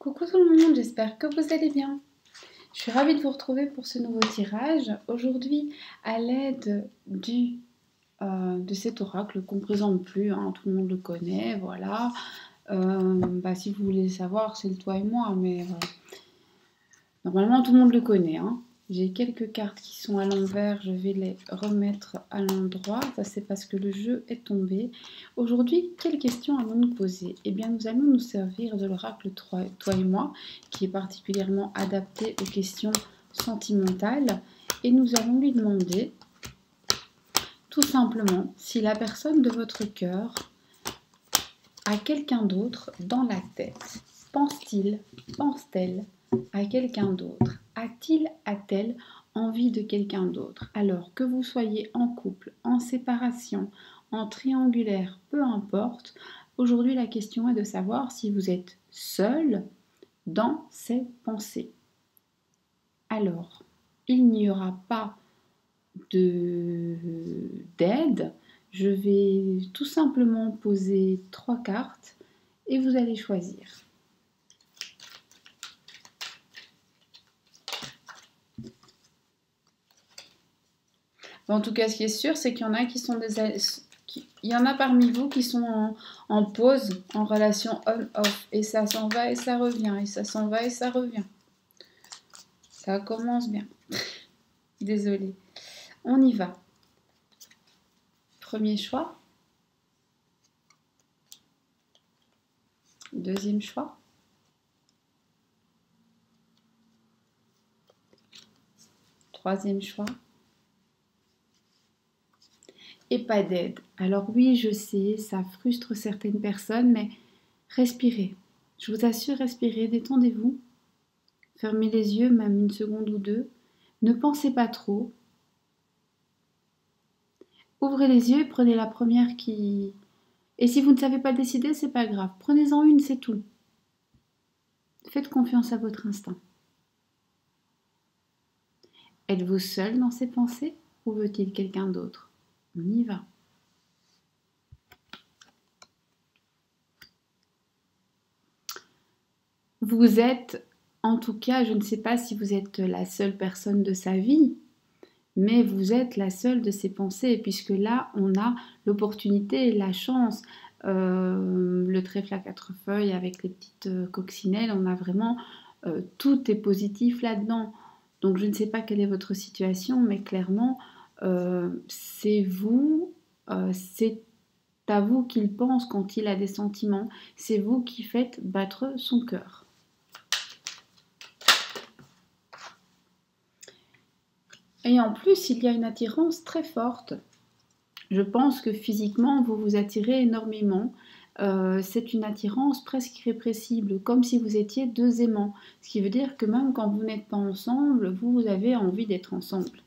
Coucou tout le monde, j'espère que vous allez bien. Je suis ravie de vous retrouver pour ce nouveau tirage. Aujourd'hui, à l'aide de cet oracle qu'on ne présente plus, hein, tout le monde le connaît, voilà. Si vous voulez le savoir, c'est le toi et moi, mais normalement tout le monde le connaît, hein. J'ai quelques cartes qui sont à l'envers, je vais les remettre à l'endroit. Ça, c'est parce que le jeu est tombé. Aujourd'hui, quelle question allons nous poser? Eh bien, nous allons nous servir de l'oracle toi et moi, qui est particulièrement adapté aux questions sentimentales. Et nous allons lui demander, tout simplement, si la personne de votre cœur a quelqu'un d'autre dans la tête. Pense-t-il, pense-t-elle à quelqu'un d'autre? A-t-il, a-t-elle envie de quelqu'un d'autre? Alors que vous soyez en couple, en séparation, en triangulaire, peu importe, aujourd'hui la question est de savoir si vous êtes seul dans ces pensées. Alors, il n'y aura pas d'aide. Je vais tout simplement poser 3 cartes et vous allez choisir. En tout cas, ce qui est sûr, c'est qu'il y en a qui sont il y en a parmi vous qui sont en pause, en relation on-off. Et ça s'en va et ça revient. Et ça s'en va et ça revient. Ça commence bien. Désolée. On y va. Premier choix. Deuxième choix. Troisième choix. Et pas d'aide. Alors oui, je sais, ça frustre certaines personnes, mais respirez. Je vous assure, respirez, détendez-vous. Fermez les yeux, même une seconde ou deux. Ne pensez pas trop. Ouvrez les yeux et prenez la première qui... Et si vous ne savez pas décider, c'est pas grave. Prenez-en une, c'est tout. Faites confiance à votre instinct. Êtes-vous seul dans ces pensées ou veut-il quelqu'un d'autre? On y va. Vous êtes, en tout cas, je ne sais pas si vous êtes la seule personne de sa vie, mais vous êtes la seule de ses pensées, puisque là, on a l'opportunité, la chance, le trèfle à 4 feuilles avec les petites coccinelles, on a vraiment, tout est positif là-dedans. Donc, je ne sais pas quelle est votre situation, mais clairement, c'est vous, c'est à vous qu'il pense quand il a des sentiments, c'est vous qui faites battre son cœur. Et en plus, il y a une attirance très forte. Je pense que physiquement, vous vous attirez énormément. C'est une attirance presque irrépressible, comme si vous étiez deux aimants. Ce qui veut dire que même quand vous n'êtes pas ensemble, vous avez envie d'être ensemble.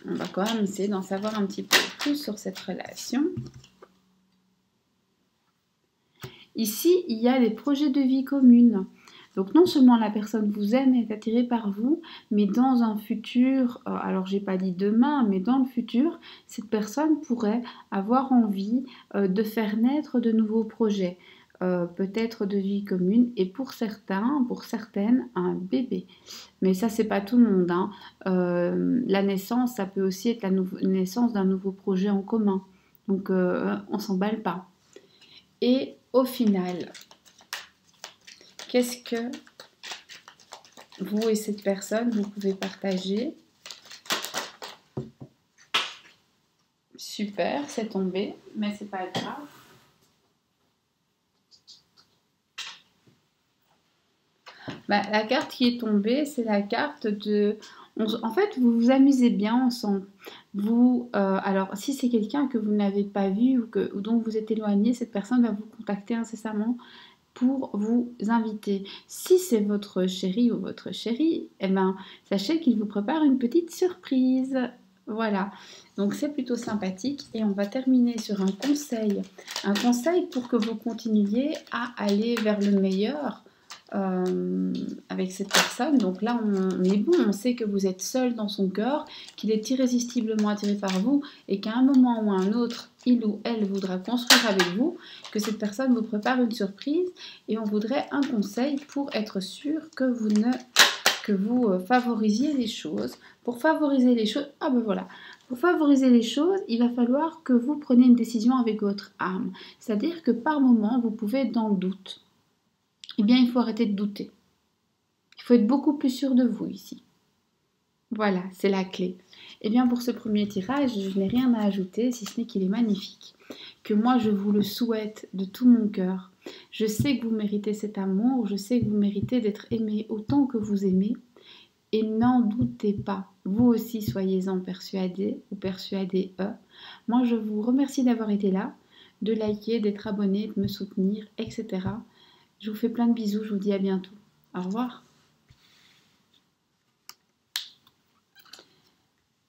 On va quand même essayer d'en savoir un petit peu plus sur cette relation. Ici, il y a des projets de vie communes. Donc non seulement la personne vous aime et est attirée par vous, mais dans un futur, alors j'ai pas dit demain, mais dans le futur, cette personne pourrait avoir envie de faire naître de nouveaux projets, peut-être de vie commune, et pour certains, pour certaines, un bébé. Mais ça, c'est pas tout le monde, hein. La naissance, ça peut aussi être la naissance d'un nouveau projet en commun. Donc on s'emballe pas. Et au final, qu'est-ce que vous et cette personne, vous pouvez partager? Super, c'est tombé, mais c'est pas grave. La carte qui est tombée, c'est la carte de... En fait, vous vous amusez bien ensemble. Alors, si c'est quelqu'un que vous n'avez pas vu ou dont vous êtes éloigné, cette personne va vous contacter incessamment pour vous inviter. Si c'est votre chéri ou votre chérie, eh ben, sachez qu'il vous prépare une petite surprise. Voilà, donc c'est plutôt sympathique et on va terminer sur un conseil. Un conseil pour que vous continuiez à aller vers le meilleur avec cette personne. Donc là, on est bon, on sait que vous êtes seul dans son cœur, qu'il est irrésistiblement attiré par vous et qu'à un moment ou à un autre, il ou elle voudra construire avec vous, que cette personne vous prépare une surprise et on voudrait un conseil pour être sûr que vous favorisiez les choses. Pour favoriser les choses, ah ben voilà, pour favoriser les choses, il va falloir que vous preniez une décision avec votre âme. C'est-à-dire que par moment, vous pouvez être dans le doute. Eh bien, il faut arrêter de douter. Il faut être beaucoup plus sûr de vous ici. Voilà, c'est la clé. Eh bien, pour ce premier tirage, je n'ai rien à ajouter, si ce n'est qu'il est magnifique. Que moi, je vous le souhaite de tout mon cœur. Je sais que vous méritez cet amour, je sais que vous méritez d'être aimé autant que vous aimez. Et n'en doutez pas, vous aussi soyez-en persuadés ou persuadés. Moi, je vous remercie d'avoir été là, de liker, d'être abonné, de me soutenir, etc. Je vous fais plein de bisous, je vous dis à bientôt. Au revoir.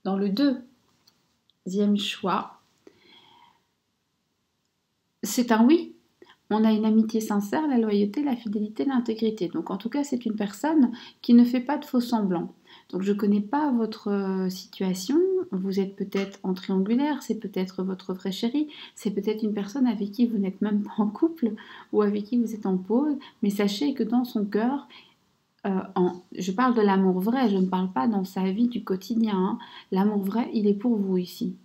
Dans le deuxième choix, c'est un oui. On a une amitié sincère, la loyauté, la fidélité, l'intégrité. Donc en tout cas, c'est une personne qui ne fait pas de faux semblants. Donc je ne connais pas votre situation, vous êtes peut-être en triangulaire, c'est peut-être votre vrai chéri, c'est peut-être une personne avec qui vous n'êtes même pas en couple ou avec qui vous êtes en pause, mais sachez que dans son cœur, je parle de l'amour vrai, je ne parle pas dans sa vie du quotidien, hein. L'amour vrai, il est pour vous ici.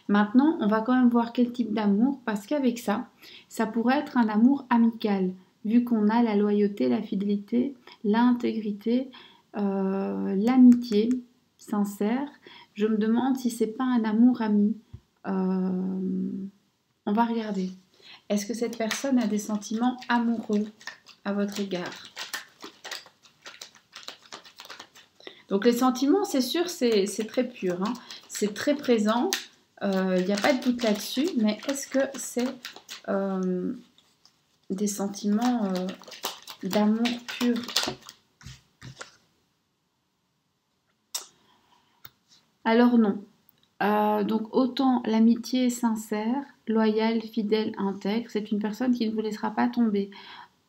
Maintenant, on va quand même voir quel type d'amour, parce qu'avec ça, ça pourrait être un amour amical, vu qu'on a la loyauté, la fidélité, l'intégrité, l'amitié sincère. Je me demande si c'est pas un amour ami. On va regarder. Est-ce que cette personne a des sentiments amoureux à votre égard? Donc les sentiments, c'est sûr, c'est très pur, hein. C'est très présent. Il n'y a pas de doute là-dessus, mais est-ce que c'est des sentiments d'amour pur? Alors non. Donc autant l'amitié est sincère, loyale, fidèle, intègre, c'est une personne qui ne vous laissera pas tomber.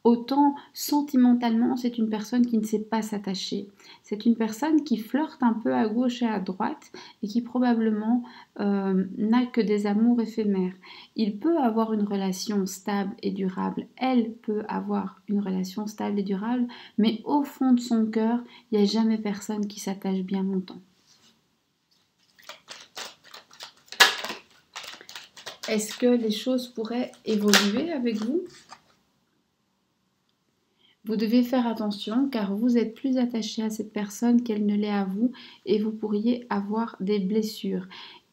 Autant sentimentalement, c'est une personne qui ne sait pas s'attacher. C'est une personne qui flirte un peu à gauche et à droite et qui probablement n'a que des amours éphémères. Il peut avoir une relation stable et durable. Elle peut avoir une relation stable et durable, mais au fond de son cœur, il n'y a jamais personne qui s'attache bien longtemps. Est-ce que les choses pourraient évoluer avec vous ? Vous devez faire attention car vous êtes plus attaché à cette personne qu'elle ne l'est à vous et vous pourriez avoir des blessures.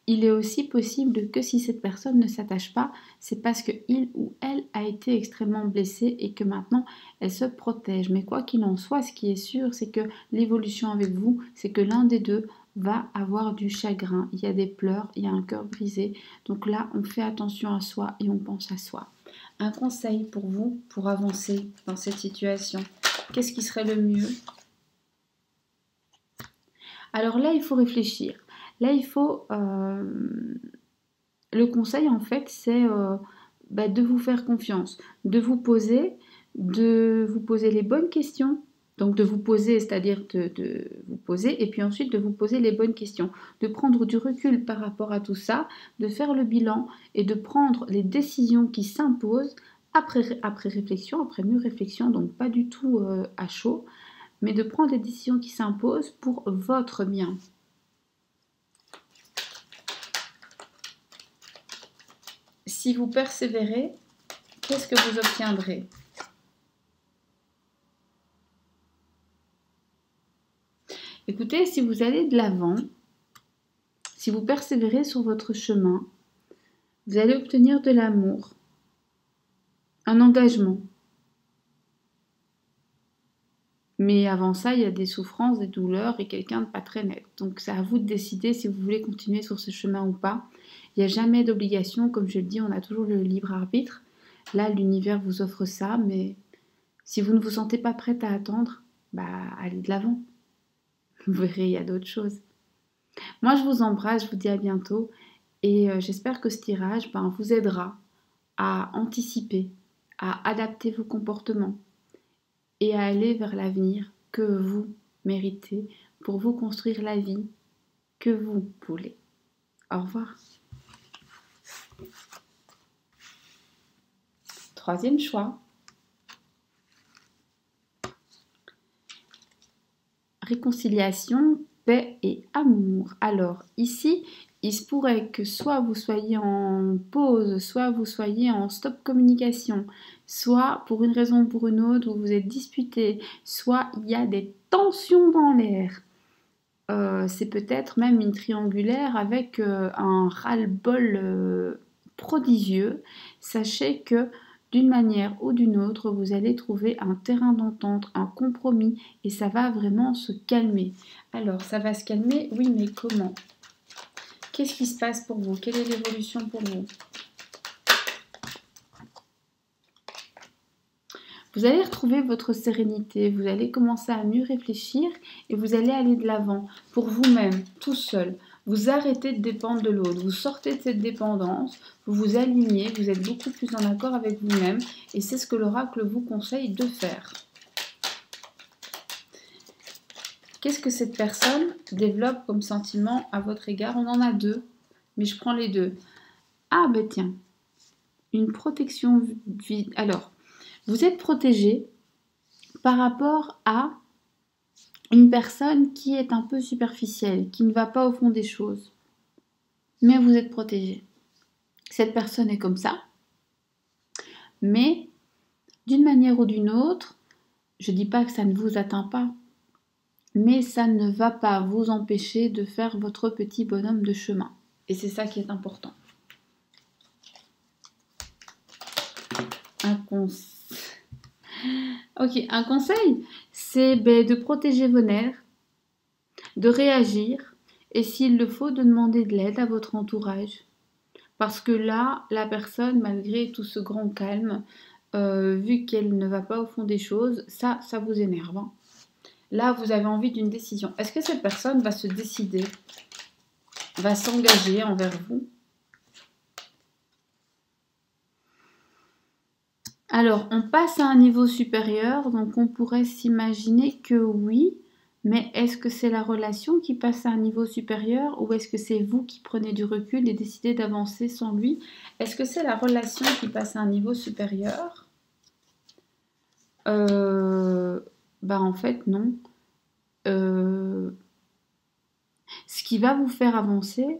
Il est aussi possible que si cette personne ne s'attache pas, c'est parce que il ou elle a été extrêmement blessé et que maintenant elle se protège. Mais quoi qu'il en soit, ce qui est sûr, c'est que l'évolution avec vous, c'est que l'un des deux va avoir du chagrin. Il y a des pleurs, il y a un cœur brisé. Donc là, on fait attention à soi et on pense à soi. Un conseil pour vous, pour avancer dans cette situation. Qu'est-ce qui serait le mieux? Alors là, il faut réfléchir. Là, il faut... le conseil, en fait, c'est de vous faire confiance, de vous poser les bonnes questions. Donc de vous poser, c'est-à-dire de vous poser, et puis ensuite de vous poser les bonnes questions, de prendre du recul par rapport à tout ça, de faire le bilan et de prendre les décisions qui s'imposent après réflexion, après mûre réflexion, donc pas du tout à chaud, mais de prendre les décisions qui s'imposent pour votre bien. Si vous persévérez, qu'est-ce que vous obtiendrez? Écoutez, si vous allez de l'avant, si vous persévérez sur votre chemin, vous allez obtenir de l'amour, un engagement. Mais avant ça, il y a des souffrances, des douleurs et quelqu'un de pas très net. Donc c'est à vous de décider si vous voulez continuer sur ce chemin ou pas. Il n'y a jamais d'obligation, comme je le dis, on a toujours le libre arbitre. Là, l'univers vous offre ça, mais si vous ne vous sentez pas prête à attendre, allez de l'avant. Vous verrez, il y a d'autres choses. Moi, je vous embrasse, je vous dis à bientôt. Et j'espère que ce tirage vous aidera à anticiper, à adapter vos comportements et à aller vers l'avenir que vous méritez pour vous construire la vie que vous voulez. Au revoir. Troisième choix. Réconciliation, paix et amour. Alors ici, il se pourrait que soit vous soyez en pause, soit vous soyez en stop communication, soit pour une raison ou pour une autre, vous vous êtes disputé, soit il y a des tensions dans l'air. C'est peut-être même une triangulaire avec un ras-le-bol prodigieux. Sachez que d'une manière ou d'une autre, vous allez trouver un terrain d'entente, un compromis, et ça va vraiment se calmer. Alors, ça va se calmer, oui, mais comment? Qu'est-ce qui se passe pour vous? Quelle est l'évolution pour vous? Vous allez retrouver votre sérénité, vous allez commencer à mieux réfléchir et vous allez aller de l'avant pour vous-même, tout seul. Vous arrêtez de dépendre de l'autre, vous sortez de cette dépendance, vous vous alignez, vous êtes beaucoup plus en accord avec vous-même et c'est ce que l'oracle vous conseille de faire. Qu'est-ce que cette personne développe comme sentiment à votre égard? On en a deux, mais je prends les deux. Ah ben tiens, une protection vide. Alors, vous êtes protégé par rapport à une personne qui est un peu superficielle, qui ne va pas au fond des choses. Mais vous êtes protégé. Cette personne est comme ça. Mais d'une manière ou d'une autre, je ne dis pas que ça ne vous atteint pas, mais ça ne va pas vous empêcher de faire votre petit bonhomme de chemin. Et c'est ça qui est important. Un conseil, c'est de protéger vos nerfs, de réagir et s'il le faut, de demander de l'aide à votre entourage. Parce que là, la personne, malgré tout ce grand calme, vu qu'elle ne va pas au fond des choses, ça vous énerve. Hein. Là, vous avez envie d'une décision. Est-ce que cette personne va se décider, va s'engager envers vous? Alors, on passe à un niveau supérieur, donc on pourrait s'imaginer que oui, mais est-ce que c'est la relation qui passe à un niveau supérieur ou est-ce que c'est vous qui prenez du recul et décidez d'avancer sans lui? Est-ce que c'est la relation qui passe à un niveau supérieur? En fait, non. Ce qui va vous faire avancer,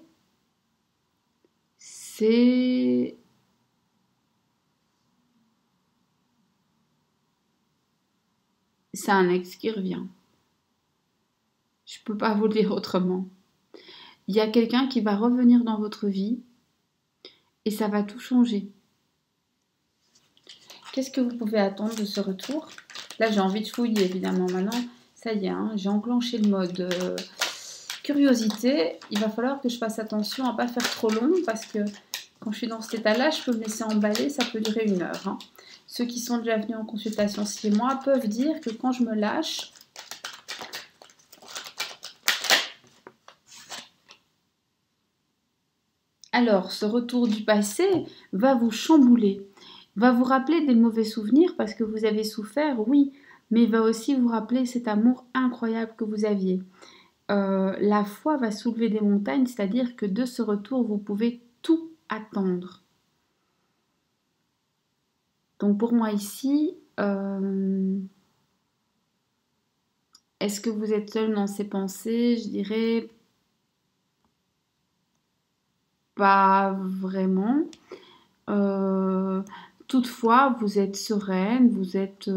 c'est un ex qui revient. Je ne peux pas vous le dire autrement. Il y a quelqu'un qui va revenir dans votre vie et ça va tout changer. Qu'est-ce que vous pouvez attendre de ce retour? Là, j'ai envie de fouiller, évidemment. Maintenant, ça y est, hein, j'ai enclenché le mode curiosité. Il va falloir que je fasse attention à ne pas faire trop long parce que quand je suis dans cet état-là, je peux me laisser emballer, ça peut durer 1 heure. Hein. Ceux qui sont déjà venus en consultation 6 mois peuvent dire que quand je me lâche, alors ce retour du passé va vous chambouler, va vous rappeler des mauvais souvenirs parce que vous avez souffert, oui, mais va aussi vous rappeler cet amour incroyable que vous aviez. La foi va soulever des montagnes, c'est-à-dire que de ce retour, vous pouvez tout attendre. Donc pour moi ici, est-ce que vous êtes seul dans ces pensées? Je dirais pas vraiment. Toutefois, vous êtes sereine, vous êtes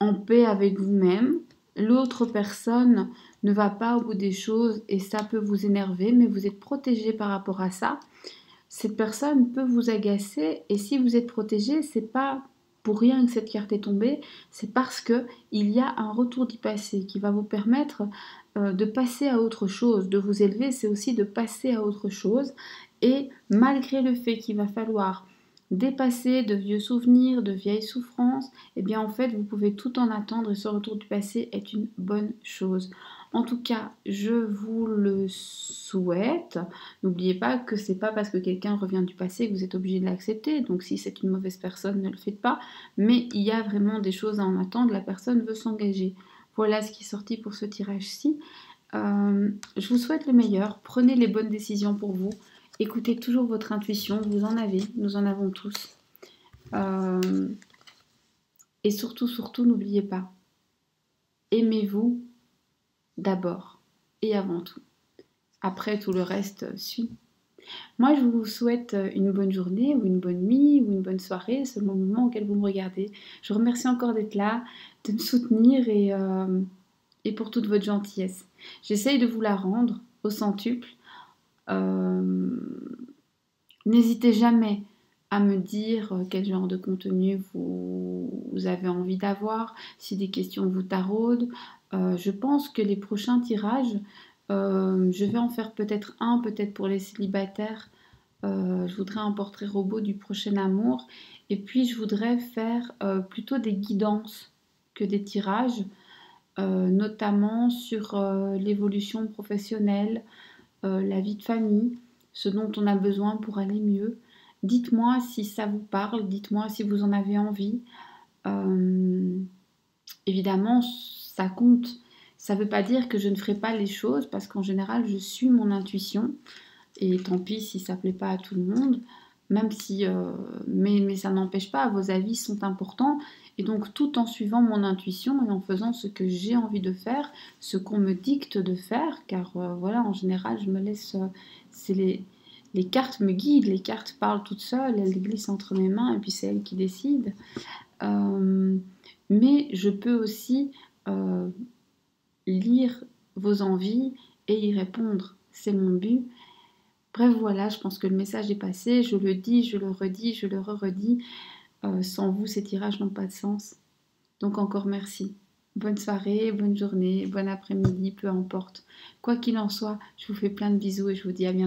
en paix avec vous-même. L'autre personne ne va pas au bout des choses et ça peut vous énerver, mais vous êtes protégé par rapport à ça. Cette personne peut vous agacer et si vous êtes protégé, c'est pas pour rien que cette carte est tombée, c'est parce que il y a un retour du passé qui va vous permettre de passer à autre chose, de vous élever, c'est aussi de passer à autre chose. Et malgré le fait qu'il va falloir dépasser de vieux souvenirs, de vieilles souffrances, eh bien en fait vous pouvez tout en attendre et ce retour du passé est une bonne chose. En tout cas, je vous le souhaite. N'oubliez pas que c'est pas parce que quelqu'un revient du passé que vous êtes obligé de l'accepter. Donc si c'est une mauvaise personne, ne le faites pas. Mais il y a vraiment des choses à en attendre. La personne veut s'engager. Voilà ce qui est sorti pour ce tirage-ci. Je vous souhaite le meilleur. Prenez les bonnes décisions pour vous. Écoutez toujours votre intuition. Vous en avez. Nous en avons tous. Et surtout, surtout, n'oubliez pas. Aimez-vous d'abord et avant tout. Après, tout le reste suit. Moi, je vous souhaite une bonne journée ou une bonne nuit ou une bonne soirée selon le moment auquel vous me regardez. Je vous remercie encore d'être là, de me soutenir et pour toute votre gentillesse. J'essaye de vous la rendre au centuple. N'hésitez jamais à me dire quel genre de contenu vous avez envie d'avoir, si des questions vous taraudent. Je pense que les prochains tirages, je vais en faire peut-être un, peut-être pour les célibataires. Je voudrais un portrait robot du prochain amour. Et puis, je voudrais faire plutôt des guidances que des tirages, notamment sur l'évolution professionnelle, la vie de famille, ce dont on a besoin pour aller mieux. Dites-moi si ça vous parle, dites-moi si vous en avez envie. Évidemment, ça compte. Ça ne veut pas dire que je ne ferai pas les choses, parce qu'en général, je suis mon intuition. Et tant pis si ça ne plaît pas à tout le monde, même si, mais ça n'empêche pas, vos avis sont importants. Et donc, tout en suivant mon intuition et en faisant ce que j'ai envie de faire, ce qu'on me dicte de faire, car voilà, en général, je me laisse... c'est les cartes me guident, les cartes parlent toutes seules, elles glissent entre mes mains et puis c'est elles qui décident. Mais je peux aussi lire vos envies et y répondre. C'est mon but. Bref, voilà, je pense que le message est passé. Je le dis, je le redis, je le re-redis. Sans vous, ces tirages n'ont pas de sens. Donc encore merci. Bonne soirée, bonne journée, bon après-midi, peu importe. Quoi qu'il en soit, je vous fais plein de bisous et je vous dis à bientôt.